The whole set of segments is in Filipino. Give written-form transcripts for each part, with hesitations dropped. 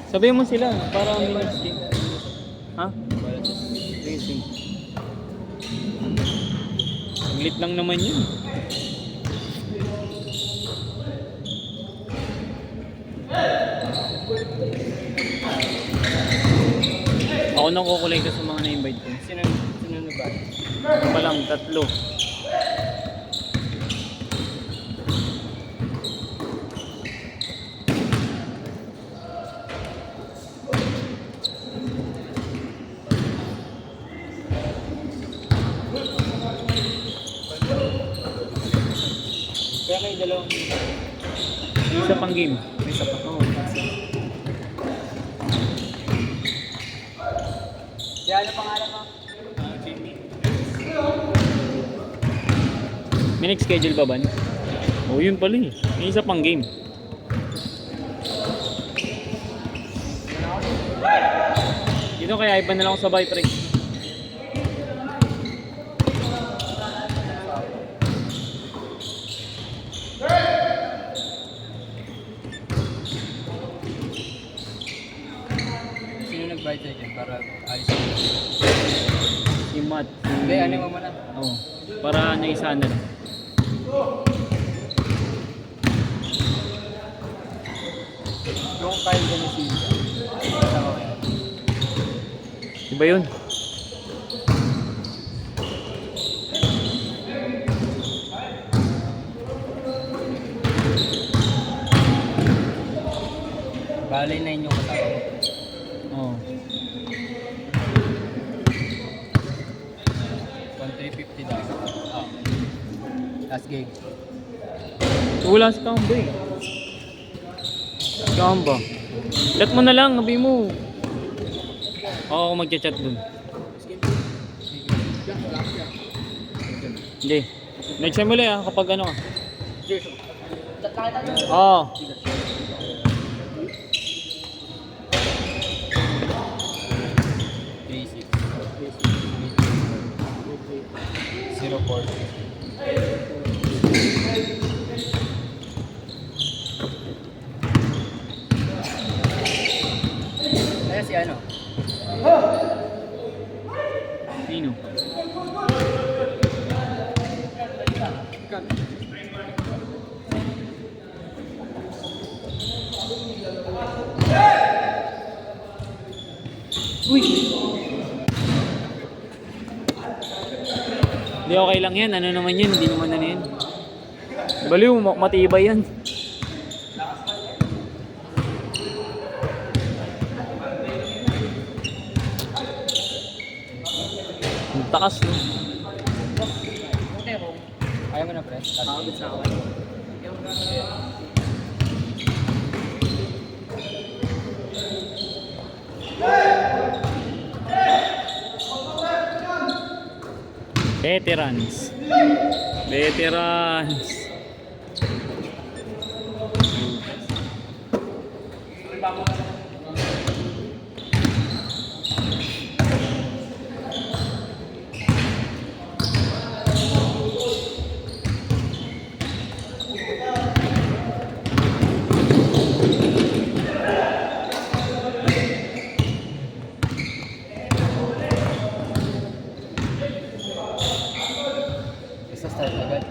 Sabihin mo sila para minutes game. Ha? Racing. Saglit lang naman yun. Ako nang kukulay ka sa mga na-invite ko. Sino na ba? Ano pa lang, 3. Kaya kayo dalawang Isa pang game. may isa pa. Oo. Kaya ano pangalan mo? Jimmy. May next schedule ba ban? Oh, yun pala eh. May isa pang game. Dito kaya iba na lang ako sabay pre. Sino nag-bite sa'yo dyan para ayos mo? Si Matt. Hindi, ano mo muna? Oo. Para naisa na lang. Yung Kyle Venezuela. Tama ba yan? Iba yun. Balay na inyong kasama mo. Oo. 1,350 daw. Ah. Last game. Wala si Kamba eh. Kamba. Chat mo na lang, sabi mo. Oo, ako magchat-chat dun. Hindi. Next time ulit ah, kapag ano ah. Oo. Basic. 0-4. Kaya si ano? Sino? Uy! Hindi okay lang yan. Ano naman yan? Hindi naman ano yan. Baliw, matibay yan. Ang takas no? Ayaw mo na pre? Nakakabit sa ako. Veterans. Veterans. Isa start agad.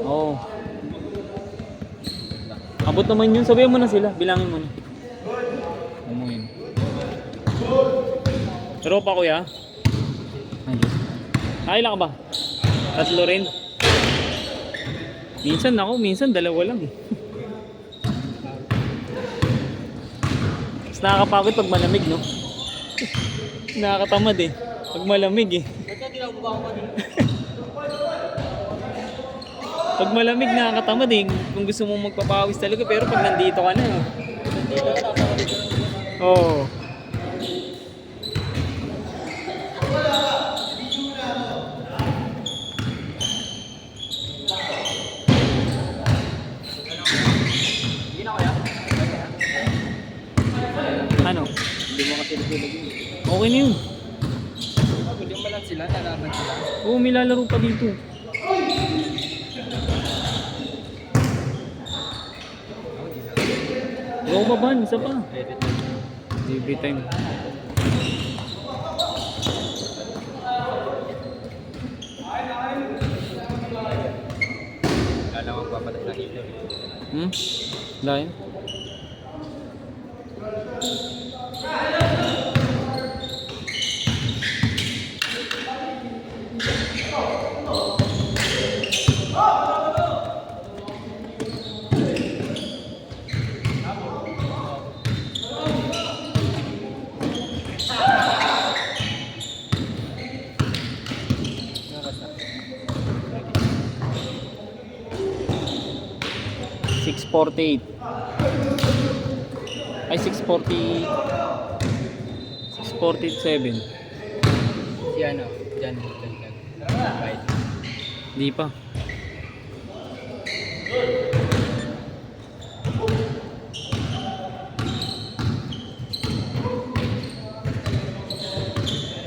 Oo. Abot naman yun. Sabihin mo na sila. Bilangin mo na. Umuhin. Tropa kuya. Ay lang ka ba? 3 rin. Minsan ako, minsan 2 lang eh. Mas nakakapagod pag malamig, no? Nakakatamad eh. Pag malamig eh. Pag malamig nakakatamad eh. Kung gusto mong magpapawis talaga, pero pag nandito ka na. Oo. Ano? Hindi mo kasi nagulog yun. Okay na yun. Hindi mo lang sila, nalaman sila. Oo, may lalaro pa dito. Go ba ban? Isa pa. Reddit. GB time. Wala lang ang papatak ng ito. Lain? Basta. 648. Ay, 640. 647. Si ano, dyan. Right. Di pa.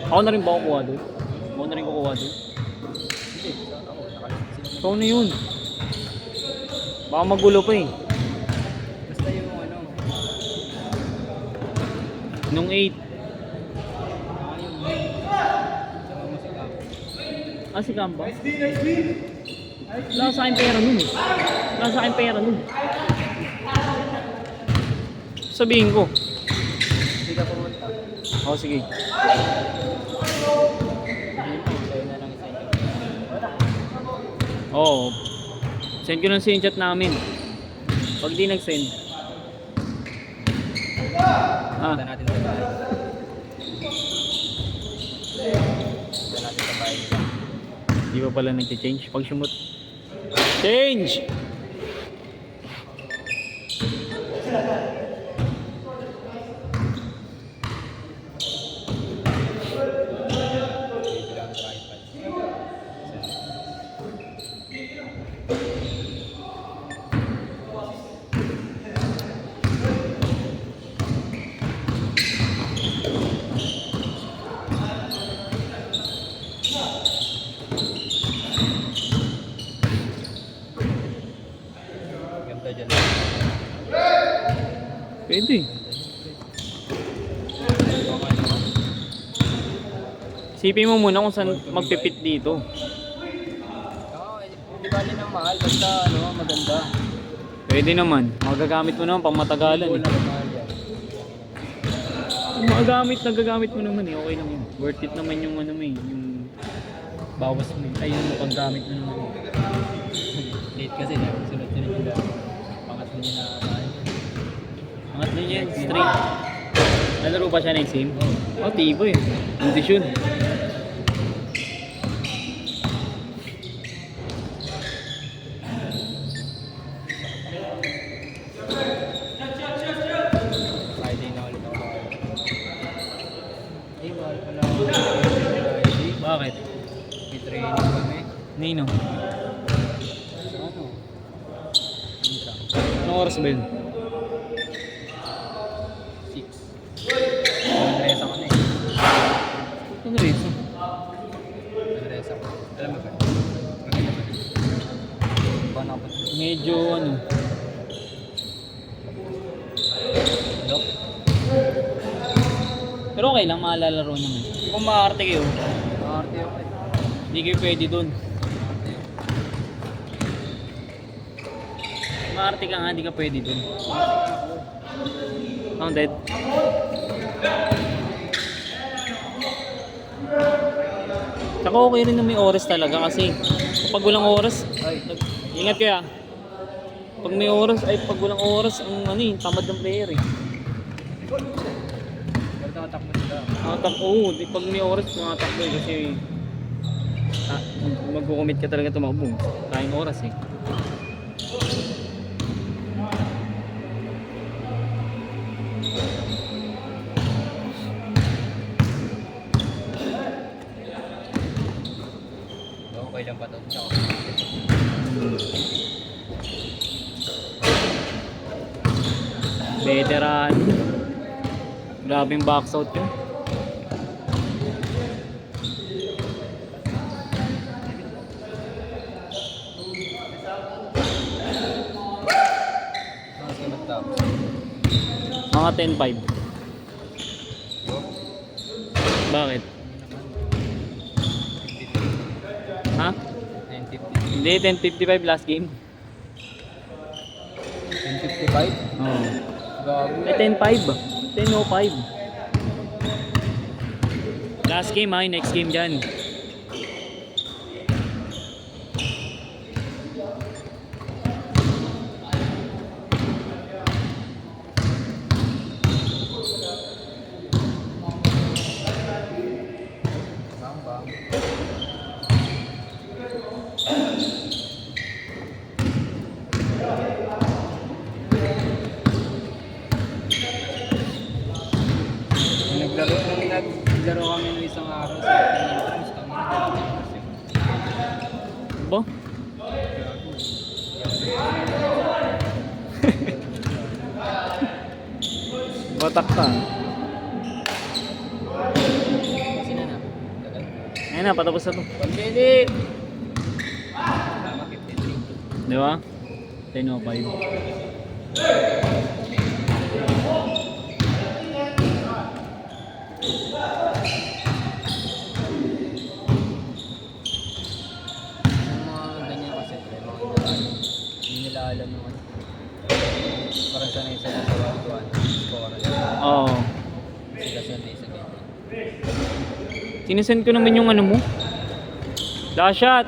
Ako na rin ba kukuha doon? Ako na rin kukuha doon? Hindi, ako, nakalimutan. Ikaw na yun. Baka magulo pa eh. Basta yung ano, Nung 8. yung sama mo si Cap. Ah, si Kamba? Wala sa akin pera nun eh. Wala sa akin pera nun. Sabihin ko. Hindi ka pumunta. Oo, sige. Hindi mo, sa'yo na lang isa yun. Oo. Send ko lang sa chat namin. Pag di nag-send. Punta natin sa bahay. Punta natin sa bahay. Di ba pala nag-change? Pag sumot. Change! Bilang sa iPad. Ganda dyan. Pwede. Yung ano, Sipin mo muna kung saan magpipit dito. hindi bali ng mahal, basta ano, maganda. Pwede naman. Magagamit mo naman pang matagalan Wala eh. ng mahal yan. Kung nagagamit mo naman eh. Okay lang yun. Worth it naman yung ano mo eh. Yung bawas mo eh. Ay, yung paggamit mo naman eh. Late kasi, sunod-sunod yung dami. Pangatlo niya na bahay. Pangatlo niya yan, straight. Nalaro pa siya ng sim? Oh, tibo eh. Kondisyon. Friday na ulit ako. Ay, mahal pala ako. Friday. Bakit? May training kami. Nino? Ano? Intra. Anong oras ba yun? 6. Nag-rest ako na eh. Ano reason? Nag-rest ako. Alam mo ba? Maganda ba? Paano ako? Medyo ano. Lock? Pero okay lang, maalalaro naman. Kung maaarte kayo, Arte ako eh. hindi kayo pwede dun. Maarte ka nga, hindi ka pwede dun. Ang dead. Saka okay rin na may oras talaga kasi kapag walang oras, Ay, ingat kaya. Pag may oras, ay pag walang oras, ang ano eh, tamad ng player eh. ba't nakatakbo sila? Oo, di pag may oras, tumatakbo eh kasi mag-commit ka talaga tumakbo. Tayong oras eh. Okay lang ba ito? Tsaka. Veteran. Grabing box out yun. Mas ka matapos. Mga 10-5. Bakit? Ha? 950. Hindi, 10:55 last game. 1055? Oo. Gago. Eh, 10:05. 10:05. Last game ha, yung next game dyan. Bang. Naglaro kami ng isang araw sa entrance kami. Bo? Batak ka. Sino na? Tagal. Ayun na, patapos na to. 1 minute! Tama, 53. Di ba? 10:05. Yung mga ganyan kasi, pre, mga inaano. Hindi nila alam yung ano. Parang sanay sila sa 1-1 score. Oo. Sila sanay sa ganyan. Sinisend ko naman yung ano mo. Dash shot!